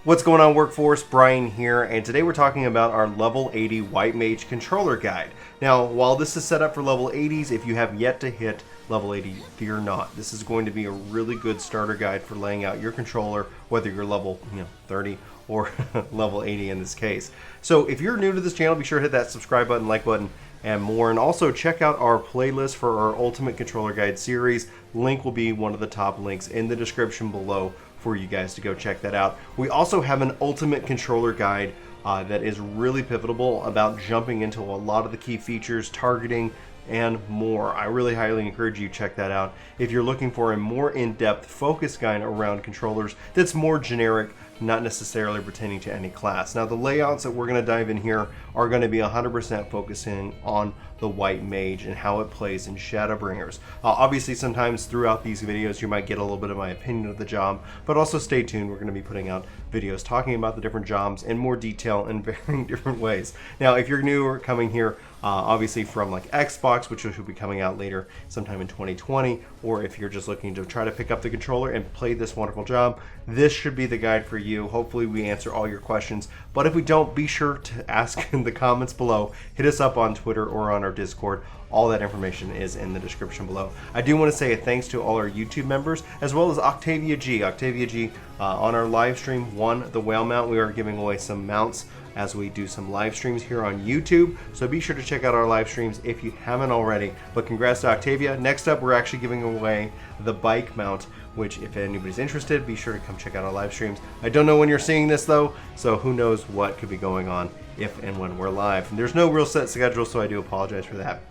What's going on, Workforce? Brian here, and today we're talking about our level 80 White Mage Controller Guide. Now, while this is set up for level 80s, if you have yet to hit level 80, fear not. This is going to be a really good starter guide for laying out your controller, whether you're level 30 or level 80 in this case. So if you're new to this channel, be sure to hit that subscribe button, like button, and more. And also check out our playlist for our Ultimate Controller Guide series. Link will be one of the top links in the description below for you guys to go check that out. We also have an Ultimate Controller Guide that is really pivotal about jumping into a lot of the key features, targeting, and more. I really highly encourage you to check that out if you're looking for a more in-depth focus guide around controllers that's more generic, not necessarily pertaining to any class. Now, the layouts that we're going to dive in here are going to be 100% focusing on the White Mage and how it plays in Shadowbringers. Obviously, sometimes throughout these videos you might get a little bit of my opinion of the job, but also stay tuned. We're going to be putting out videos talking about the different jobs in more detail in varying different ways. Now, if you're new or coming here, obviously from like Xbox, which should be coming out later sometime in 2020, or if you're just looking to try to pick up the controller and play this wonderful job, this should be the guide for you. Hopefully we answer all your questions, but if we don't, be sure to ask in the comments below. Hit us up on Twitter or on our Discord. All that information is in the description below. I do want to say a thanks to all our YouTube members, as well as Octavia G. Octavia G on our live stream won the whale mount. We are giving away some mounts as we do some live streams here on YouTube. So be sure to check out our live streams if you haven't already. But congrats to Octavia. Next up, we're actually giving away the bike mount, which if anybody's interested, be sure to come check out our live streams. I don't know when you're seeing this though, so who knows what could be going on if and when we're live. And there's no real set schedule, so I do apologize for that.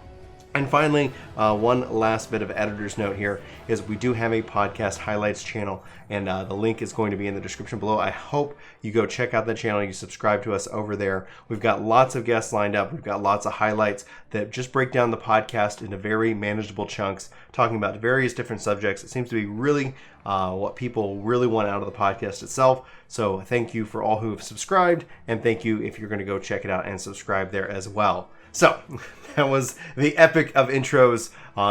And finally, one last bit of editor's note here is we do have a podcast highlights channel, and the link is going to be in the description below. I hope you go check out the channel, you subscribe to us over there. We've got lots of guests lined up. We've got lots of highlights that just break down the podcast into very manageable chunks, talking about various different subjects. It seems to be really what people really want out of the podcast itself. So thank you for all who have subscribed, and thank you if you're going to go check it out and subscribe there as well. So that was the epic of intros,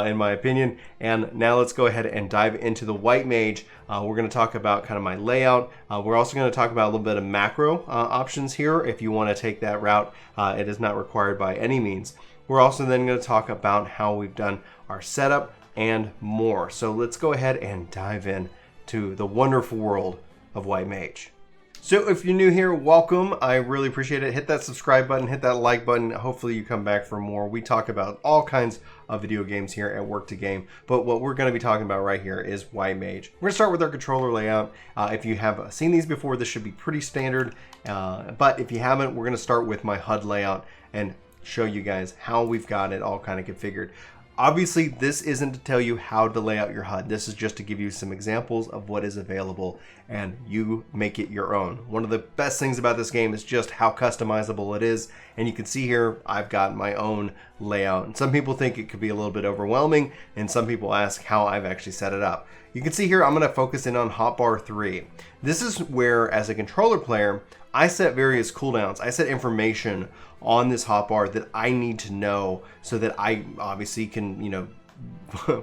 in my opinion. And now let's go ahead and dive into the White Mage. We're going to talk about kind of my layout. We're also going to talk about a little bit of macro options here. If you want to take that route, it is not required by any means. We're also then going to talk about how we've done our setup and more. So let's go ahead and dive in to the wonderful world of White Mage. So if you're new here, welcome. I really appreciate it. Hit that subscribe button, hit that like button. Hopefully you come back for more. We talk about all kinds of video games here at Work to Game, but what we're going to be talking about right here is White Mage. We're going to start with our controller layout. If you have seen these before, this should be pretty standard, but if you haven't, we're going to start with my HUD layout and show you guys how we've got it all kind of configured. Obviously, this isn't to tell you how to lay out your HUD. This is just to give you some examples of what is available, and you make it your own. One of the best things about this game is just how customizable it is, and you can see here I've got my own layout. And some people think it could be a little bit overwhelming, and some people ask how I've actually set it up. You can see here I'm going to focus in on hotbar 3. This is where, as a controller player, I set various cooldowns. I set information on this hotbar that I need to know so that I obviously can,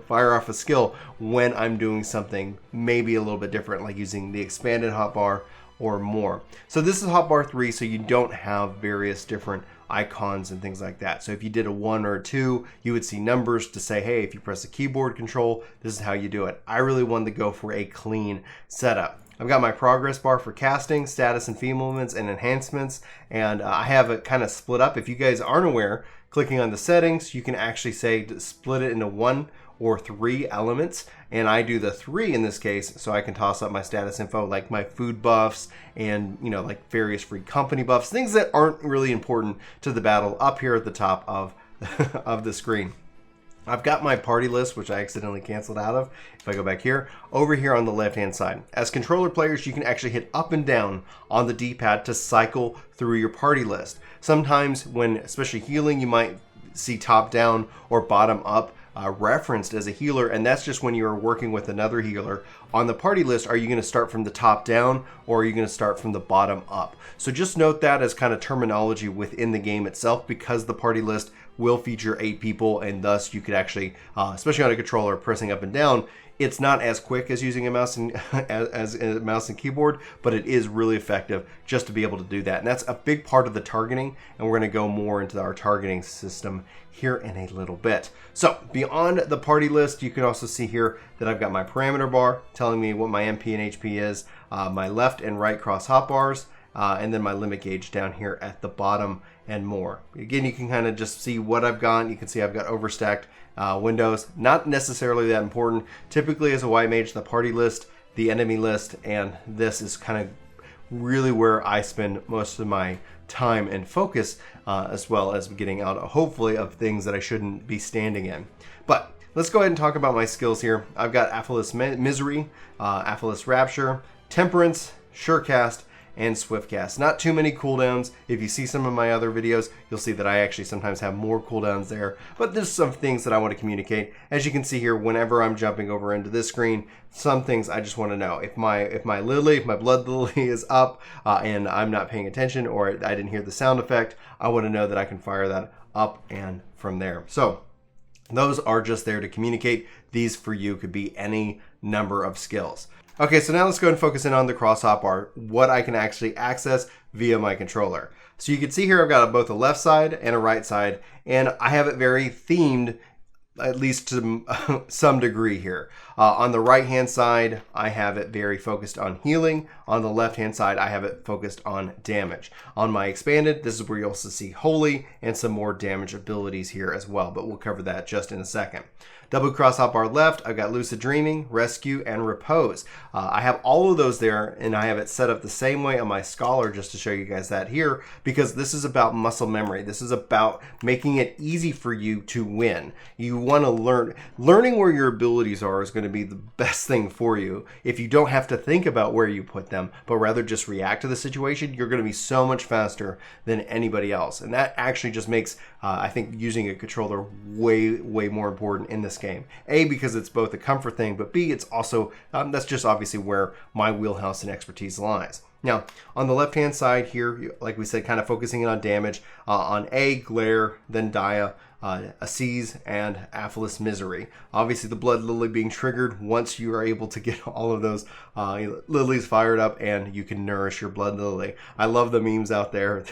fire off a skill when I'm doing something maybe a little bit different, like using the expanded hotbar or more. So this is hotbar 3, so you don't have various different icons and things like that. So if you did a 1 or a 2, you would see numbers to say, hey, if you press the keyboard control, this is how you do it. I really wanted to go for a clean setup. I've got my progress bar for casting, status and feat movements, and enhancements, and I have it kind of split up. If you guys aren't aware, clicking on the settings, you can actually say to split it into 1 or 3 elements, and I do the 3 in this case, so I can toss up my status info, like my food buffs and like various free company buffs, things that aren't really important to the battle up here at the top of of the screen. I've got my party list, which I accidentally canceled out of. If I go back here, over here on the left-hand side. As controller players, you can actually hit up and down on the D-pad to cycle through your party list. Sometimes when, especially healing, you might see top-down or bottom-up referenced as a healer, and that's just when you're working with another healer. On the party list, are you going to start from the top down, or are you going to start from the bottom up? So just note that as kind of terminology within the game itself, because the party list will feature 8 people, and thus you could actually, especially on a controller, pressing up and down, It's not as quick as using a mouse and as a mouse and keyboard, but it is really effective just to be able to do that. And that's a big part of the targeting, and we're going to go more into our targeting system here in a little bit. So beyond the party list, you can also see here that I've got my parameter bar telling me what my MP and HP is, my left and right cross hotbars, and then my limit gauge down here at the bottom and more. Again, you can kind of just see what I've got. You can see I've got overstacked windows. Not necessarily that important. Typically as a white mage, the party list, the enemy list, and this is kind of really where I spend most of my time and focus, as well as getting out, hopefully, of things that I shouldn't be standing in. But let's go ahead and talk about my skills here. I've got Afflatus Misery, Afflatus Rapture, Temperance, Surecast, and Swiftcast. Not too many cooldowns. If you see some of my other videos, you'll see that I actually sometimes have more cooldowns there, but there's some things that I want to communicate. As you can see here, whenever I'm jumping over into this screen, some things I just want to know. If my lily, if my blood lily is up and I'm not paying attention, or I didn't hear the sound effect, I want to know that I can fire that up and from there. So those are just there to communicate. These for you could be any number of skills. Okay, so now let's go and focus in on the cross hotbar, what I can actually access via my controller. So you can see here I've got both a left side and a right side, and I have it very themed, at least to some degree here. On the right hand side, I have it very focused on healing. On the left hand side, I have it focused on damage. On my expanded, this is where you'll also see holy and some more damage abilities here as well, but we'll cover that just in a second. Double cross hotbar left, I've got Lucid Dreaming, Rescue, and Repose. I have all of those there, and I have it set up the same way on my Scholar just to show you guys that here, because this is about muscle memory. This is about making it easy for you to win. You want to learn. Learning where your abilities are is going to be the best thing for you. If you don't have to think about where you put them, but rather just react to the situation, you're going to be so much faster than anybody else. And that actually just makes, I think, using a controller way more important in this game. A, because it's both a comfort thing, but B, it's also, that's just obviously where my wheelhouse and expertise lies. Now, on the left-hand side here, like we said, kind of focusing in on damage, on A, Glare, then Dia, Assize, and Afflatus Misery. Obviously, the Blood Lily being triggered once you are able to get all of those lilies fired up, and you can nourish your Blood Lily. I love the memes out there.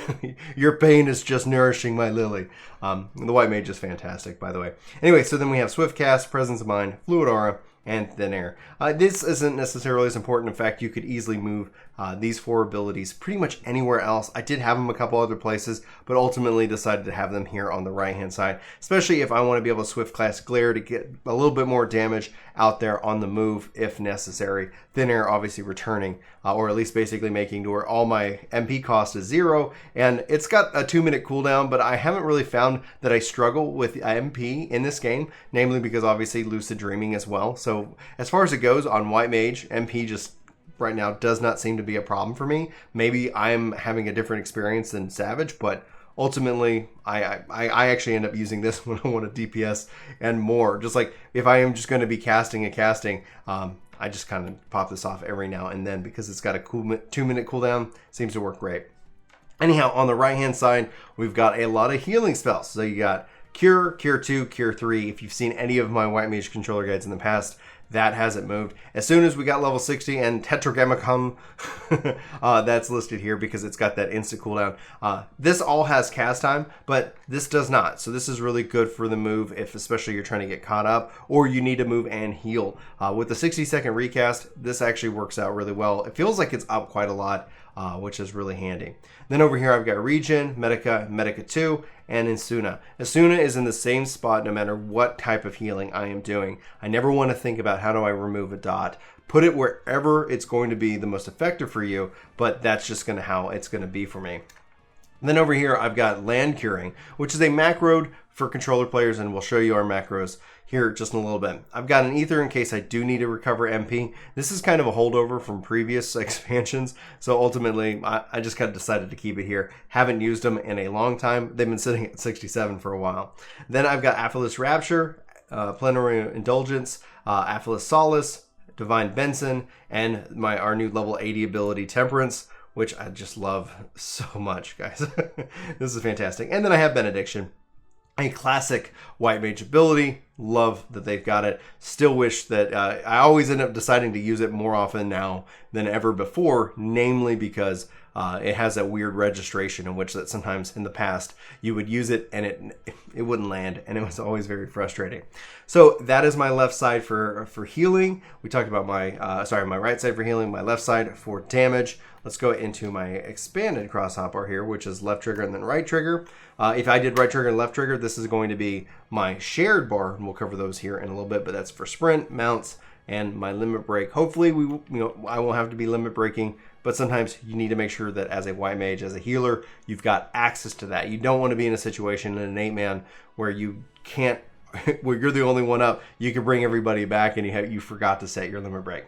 Your pain is just nourishing my lily. The White Mage is fantastic, by the way. Anyway, so then we have Swiftcast, Presence of Mind, Fluid Aura, and Thin Air. This isn't necessarily as important. In fact, you could easily move these four abilities pretty much anywhere else. I did have them a couple other places, but ultimately decided to have them here on the right hand side, especially if I want to be able to Swiftcast Glare to get a little bit more damage out there on the move if necessary. Thin Air obviously returning, or at least basically making to where all my MP cost is 0, and it's got a 2-minute cooldown, but I haven't really found that I struggle with MP in this game, namely because obviously Lucid Dreaming as well. So as far as it goes on White Mage, MP just right now does not seem to be a problem for me. Maybe I'm having a different experience than Savage, but ultimately I actually end up using this when I want to DPS and more. Just like if I am just going to be casting, I just kind of pop this off every now and then because it's got a cool 2-minute cooldown. Seems to work great. Anyhow, on the right hand side, we've got a lot of healing spells. So you got Cure, Cure 2, Cure 3. If you've seen any of my White Mage controller guides in the past, that hasn't moved. As soon as we got level 60 and Tetragrammaton, that's listed here because it's got that instant cooldown. This all has cast time, but this does not. So this is really good for the move if especially you're trying to get caught up or you need to move and heal. With the 60-second recast, this actually works out really well. It feels like it's up quite a lot, which is really handy. Then over here I've got Regen, Medica, Medica 2, and Insuna. Insuna is in the same spot no matter what type of healing I am doing. I never want to think about how do I remove a dot. Put it wherever it's going to be the most effective for you, but that's just how it's going to be for me. And then over here I've got Land Curing, which is a macro for controller players, and we'll show you our macros here just in a little bit. I've got an Ether in case I do need to recover MP. This is kind of a holdover from previous expansions, so ultimately I just kind of decided to keep it here. Haven't used them in a long time. They've been sitting at 67 for a while. Then I've got Afflatus Rapture, Plenary Indulgence, Afflatus Solace, Divine Benson, and our new level 80 ability Temperance, which I just love so much, guys. This is fantastic. And then I have Benediction, a classic White Mage ability, Love that they've got it. Still wish that I always end up deciding to use it more often now than ever before, namely because it has that weird registration in which that sometimes in the past you would use it and it wouldn't land, and it was always very frustrating. So that is my left side for healing. We talked about my my right side for healing, my left side for damage. Let's go into my expanded cross hotbar here, which is left trigger and then right trigger. If I did right trigger and left trigger, this is going to be my shared bar, and we'll cover those here in a little bit, but that's for sprint, mounts, and my limit break. Hopefully I won't have to be limit breaking, but sometimes you need to make sure that as a white mage, as a healer, you've got access to that. You don't want to be in a situation in an 8-man where you can't, where you're the only one up. You can bring everybody back and you forgot to set your limit break.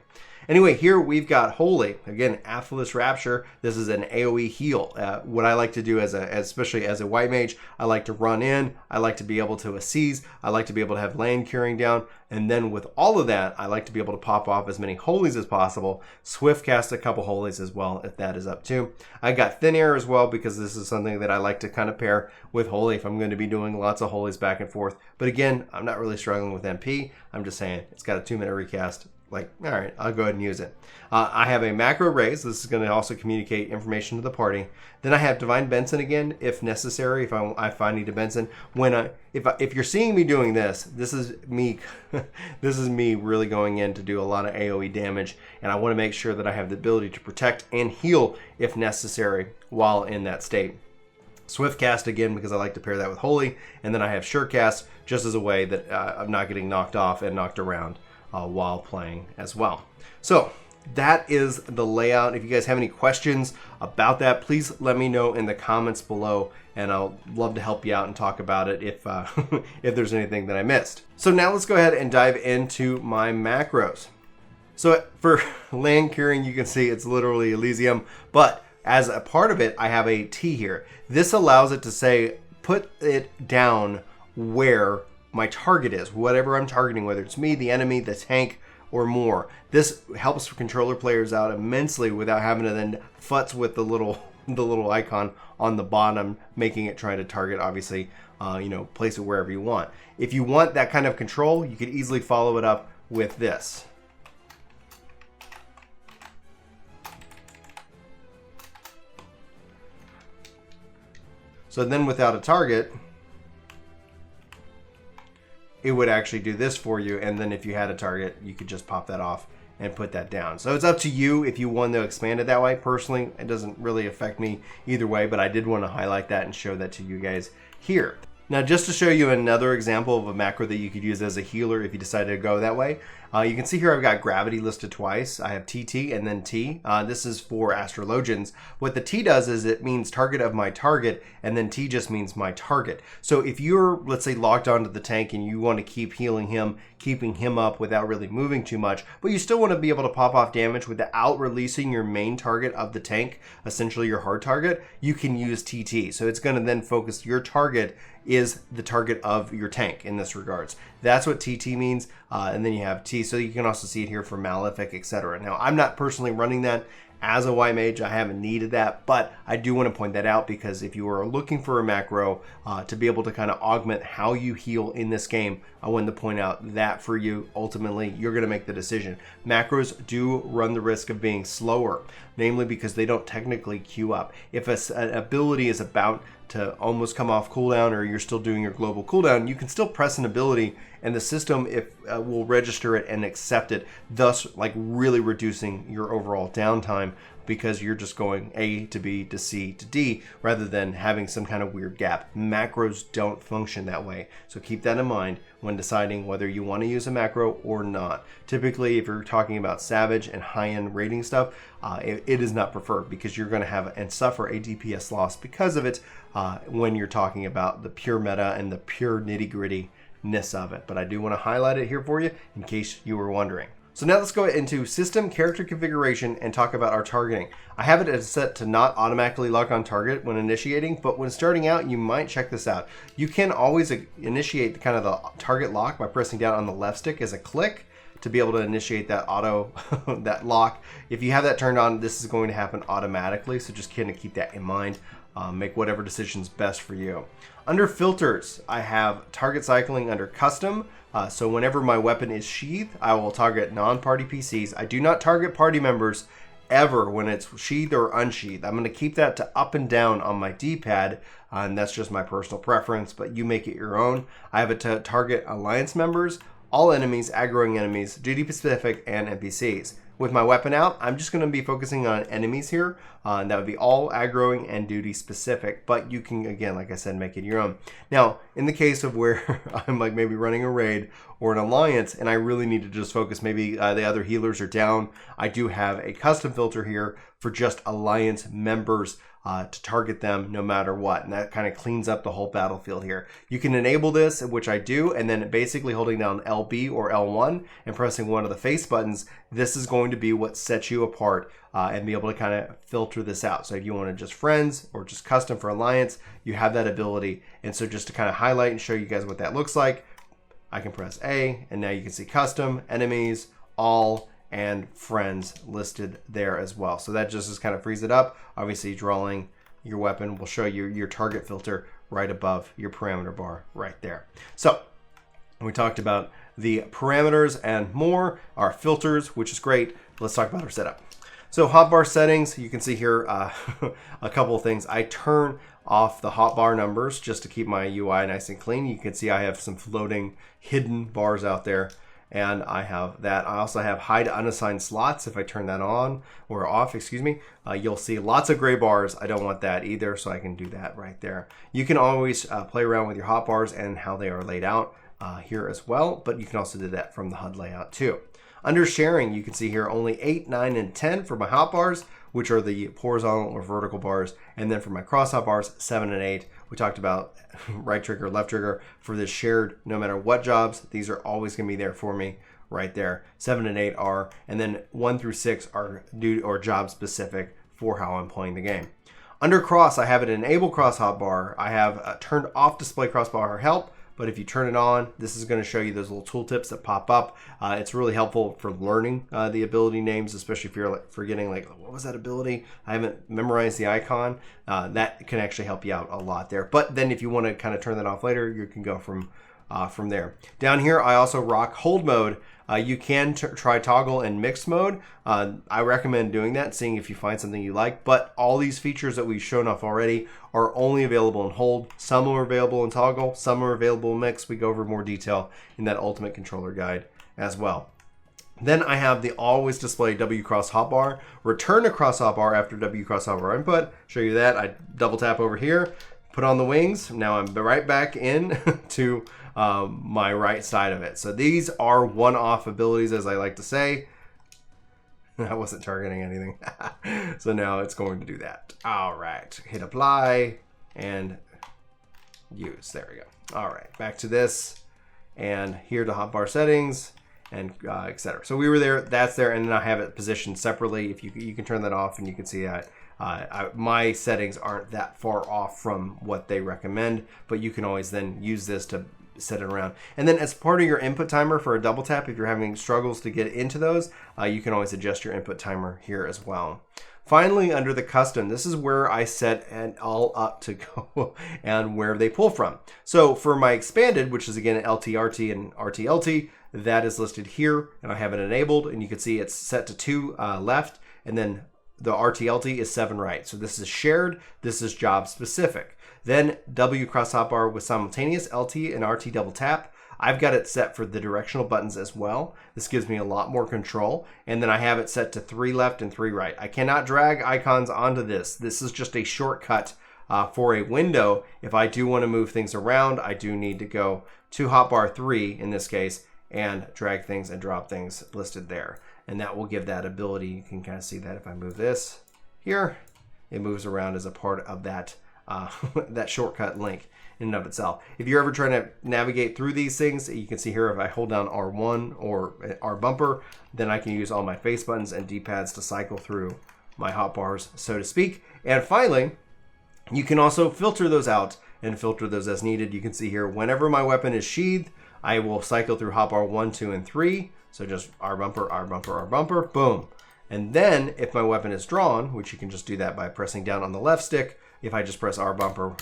Anyway, here we've got Holy. Again, Affluous Rapture. This is an AoE heal. What I like to do especially as a white mage, I like to run in. I like to be able to asseize. I like to be able to have land curing down. And then with all of that, I like to be able to pop off as many holies as possible. Swift cast a couple holies as well, if that is up too. I got Thin Air as well, because this is something that I like to kind of pair with Holy if I'm going to be doing lots of holies back and forth. But again, I'm not really struggling with MP. I'm just saying it's got a 2-minute recast. Like, all right, I'll go ahead and use it. I have a macro raise. This is going to also communicate information to the party. Then I have Divine Benson again, if necessary, if I need to Benson. If you're seeing me doing this, this is me. This is me really going in to do a lot of AoE damage, and I want to make sure that I have the ability to protect and heal if necessary while in that state. Swift cast again because I like to pair that with Holy, and then I have Sure cast just as a way that I'm not getting knocked off and knocked around while playing as well. So that is the layout. If you guys have any questions about that, please let me know in the comments below, and I'll love to help you out and talk about it if if there's anything that I missed. So now let's go ahead and dive into my macros. So for land curing, you can see it's literally Elysium, but as a part of it, I have a T here. This allows it to say, put it down where my target is, whatever I'm targeting, whether it's me, the enemy, the tank, or more. This helps controller players out immensely without having to then futz with the little icon on the bottom, making it try to target, obviously, place it wherever you want. If you want that kind of control, you could easily follow it up with this. So then without a target, it would actually do this for you, and then if you had a target, you could just pop that off and put that down. So it's up to you if you want to expand it that way. Personally, it doesn't really affect me either way, but I did want to highlight that and show that to you guys here. Now, just to show you another example of a macro that you could use as a healer if you decided to go that way, you can see here I've got Gravity listed twice. I have TT and then T. This is for Astrologians. What the T does is it means target of my target, and then T just means my target. So if you're, let's say, locked onto the tank and you want to keep healing him, keeping him up without really moving too much, but you still want to be able to pop off damage without releasing your main target of the tank, essentially your hard target, you can use TT. So it's going to then focus your target is the target of your tank in this regards. That's what TT means. And then you have T. So you can also see it here for Malefic, etc. Now, I'm not personally running that as a white mage. I haven't needed that, but I do want to point that out because if you are looking for a macro to be able to kind of augment how you heal in this game, I wanted to point out that for you. Ultimately, you're going to make the decision. Macros do run the risk of being slower, namely because they don't technically queue up. If an ability is about to almost come off cooldown, or you're still doing your global cooldown, you can still press an ability and the system will register it and accept it, thus like really reducing your overall downtime because you're just going A to B to C to D rather than having some kind of weird gap. Macros don't function that way, so keep that in mind when deciding whether you want to use a macro or not. Typically, if you're talking about Savage and high-end rating stuff, it is not preferred because you're going to have and suffer a DPS loss because of it when you're talking about the pure meta and the pure nitty-grittiness of it. But I do want to highlight it here for you in case you were wondering. So now let's go into system character configuration and talk about our targeting. I have it as set to not automatically lock on target when initiating, but when starting out, you might check this out. You can always initiate kind of the target lock by pressing down on the left stick as a click. to be able to initiate that auto, that lock. If you have that turned on, this is going to happen automatically. So just kind of keep that in mind. Make whatever decision's best for you. Under filters, I have target cycling under custom. So whenever my weapon is sheathed, I will target non-party PCs. I do not target party members ever when it's sheathed or unsheathed. I'm going to keep that to up and down on my D-pad, and that's just my personal preference, but you make it your own. I have it to target alliance members, all enemies, aggroing enemies, duty specific, and NPCs. With my weapon out, I'm just going to be focusing on enemies here. And that would be all aggroing and duty specific, but you can, again, like I said, make it your own. Now, in the case of where I'm like maybe running a raid or an alliance and I really need to just focus, maybe the other healers are down, I do have a custom filter here for just alliance members to target them no matter what. And that kind of cleans up the whole battlefield here. You can enable this, which I do, and then basically holding down LB or L1 and pressing one of the face buttons, this is going to be what sets you apart and be able to kind of filter this out. So if you want to just friends or just custom for alliance, you have that ability. And so just to kind of highlight and show you guys what that looks like, I can press A, and now you can see custom, enemies, all, and friends listed there as well. So that just kind of frees it up. Obviously, drawing your weapon will show you your target filter right above your parameter bar right there. So we talked about the parameters and more, our filters, which is great. Let's talk about our setup. So hotbar settings, you can see here a couple of things. I turn off the hotbar numbers just to keep my UI nice and clean. You can see I have some floating hidden bars out there, and I have that. I also have hide unassigned slots. If I turn that on or off, excuse me, you'll see lots of gray bars. I don't want that either, so I can do that right there. You can always play around with your hotbars and how they are laid out here as well, but you can also do that from the HUD layout too. Under sharing, you can see here only 8, 9, and 10 for my hotbars, which are the horizontal or vertical bars, and then for my cross hotbars, 7 and 8. We talked about right trigger, left trigger for this shared, no matter what jobs, these are always going to be there for me right there. 7 and 8 are, and then 1 through 6 are duty or job specific for how I'm playing the game. Under cross, I have it enable cross hotbar. I have turned off display crossbar help, but if you turn it on, this is going to show you those little tooltips that pop up. It's really helpful for learning the ability names, especially if you're like forgetting, like, what was that ability? I haven't memorized the icon. That can actually help you out a lot there. But then if you want to kind of turn that off later, you can go from there. Down here, I also rock hold mode. You can try toggle and mix mode. I recommend doing that, seeing if you find something you like. But all these features that we've shown off already are only available in hold. Some are available in toggle, some are available in mix. We go over more detail in that Ultimate Controller Guide as well. Then I have the always display W cross hotbar. Return to cross hotbar after W cross hotbar input. Show you that. I double tap over here, put on the wings. Now I'm right back in to my right side of it. So these are one-off abilities, as I like to say. I wasn't targeting anything. So now it's going to do that. All right, hit apply and use. There we go. All right, back to this and here to hotbar settings and etc. So we were there, that's there, and then I have it positioned separately. If you can turn that off, and you can see that my settings aren't that far off from what they recommend, but you can always then use this to set it around. And then as part of your input timer for a double tap, if you're having struggles to get into those, you can always adjust your input timer here as well. Finally, under the custom, this is where I set it all up to go and where they pull from. So for my expanded, which is again LTRT and RTLT, that is listed here, and I have it enabled, and you can see it's set to 2 left, and then the RTLT is 7 right. So this is shared, this is job specific. Then W cross hotbar with simultaneous LT and RT double tap. I've got it set for the directional buttons as well. This gives me a lot more control. And then I have it set to 3 left and 3 right. I cannot drag icons onto this. This is just a shortcut for a window. If I do want to move things around, I do need to go to hotbar 3 in this case and drag things and drop things listed there. And that will give that ability. You can kind of see that if I move this here, it moves around as a part of that that shortcut link in and of itself. If you're ever trying to navigate through these things, you can see here if I hold down R1 or R bumper, then I can use all my face buttons and D-pads to cycle through my hotbars, so to speak. And finally, you can also filter those out and filter those as needed. You can see here, whenever my weapon is sheathed, I will cycle through hotbar 1, 2, and 3. So just R bumper, R bumper, R bumper, boom. And then if my weapon is drawn, which you can just do that by pressing down on the left stick, if I just press R bumper,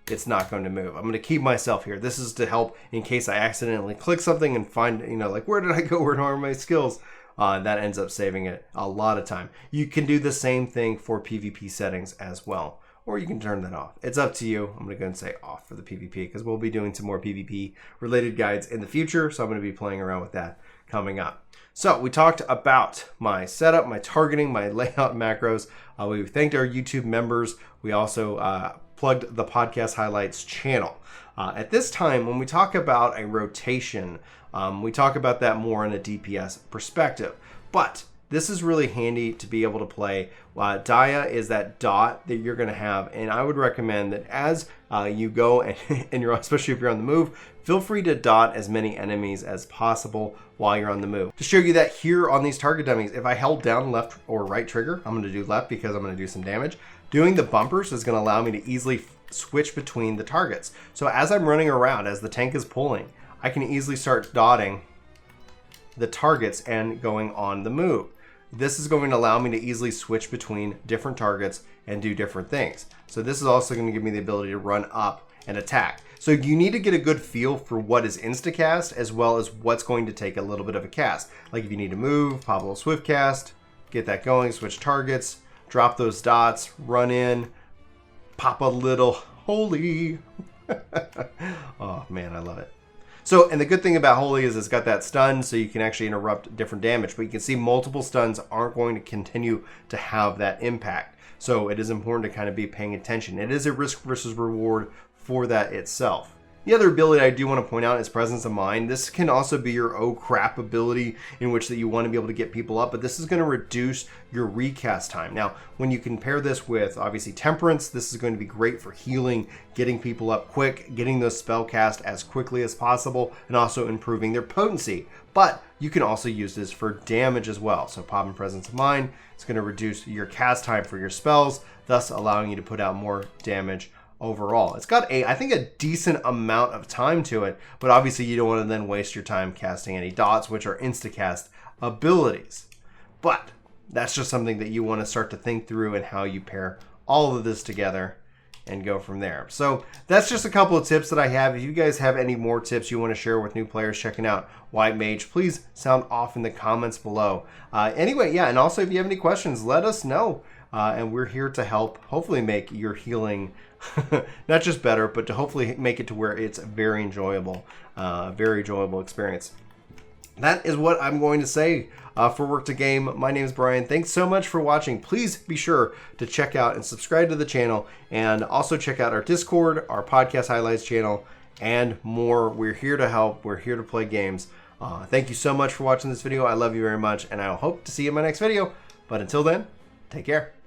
it's not going to move. I'm going to keep myself here. This is to help in case I accidentally click something and find, like, where did I go? Where are my skills? That ends up saving it a lot of time. You can do the same thing for PvP settings as well, or you can turn that off. It's up to you. I'm going to go and say off for the PvP because we'll be doing some more PvP related guides in the future. So I'm going to be playing around with that coming up. So we talked about my setup, my targeting, my layout macros. We thanked our YouTube members. We also plugged the podcast highlights channel. At this time, when we talk about a rotation, we talk about that more in a DPS perspective. But this is really handy to be able to play. Dia is that dot that you're going to have, and I would recommend that as you go and you're, especially if you're on the move, feel free to dot as many enemies as possible while you're on the move. To show you that here on these target dummies, if I held down left or right trigger, I'm going to do left because I'm going to do some damage. Doing the bumpers is going to allow me to easily switch between the targets. So as I'm running around, as the tank is pulling, I can easily start dotting the targets and going on the move. This is going to allow me to easily switch between different targets and do different things. So this is also going to give me the ability to run up and attack. So you need to get a good feel for what is instacast as well as what's going to take a little bit of a cast. Like if you need to move, pop a little swift cast, get that going, switch targets, drop those dots, run in, pop a little holy. Oh man, I love it. So, and the good thing about holy is it's got that stun, so you can actually interrupt different damage, but you can see multiple stuns aren't going to continue to have that impact. So it is important to kind of be paying attention. It is a risk versus reward for that itself. The other ability I do want to point out is presence of mind. This can also be your oh crap ability in which that you want to be able to get people up, but this is going to reduce your recast time. Now, when you compare this with obviously temperance, this is going to be great for healing, getting people up quick, getting those spell cast as quickly as possible, and also improving their potency. But you can also use this for damage as well. So pop in presence of mind, it's going to reduce your cast time for your spells, thus allowing you to put out more damage overall. It's got I think a decent amount of time to it, but obviously you don't want to then waste your time casting any dots, which are instacast abilities. But that's just something that you want to start to think through and how you pair all of this together and go from there. So that's just a couple of tips that I have. If you guys have any more tips you want to share with new players checking out White Mage, please sound off in the comments below. Anyway, yeah, and also if you have any questions, let us know. And we're here to help hopefully make your healing not just better, but to hopefully make it to where it's very enjoyable experience. That is what I'm going to say for Work to Game. My name is Brian. Thanks so much for watching. Please be sure to check out and subscribe to the channel, and also check out our Discord, our podcast highlights channel, and more. We're here to help. We're here to play games. Thank you so much for watching this video. I love you very much, and I hope to see you in my next video. But until then, take care.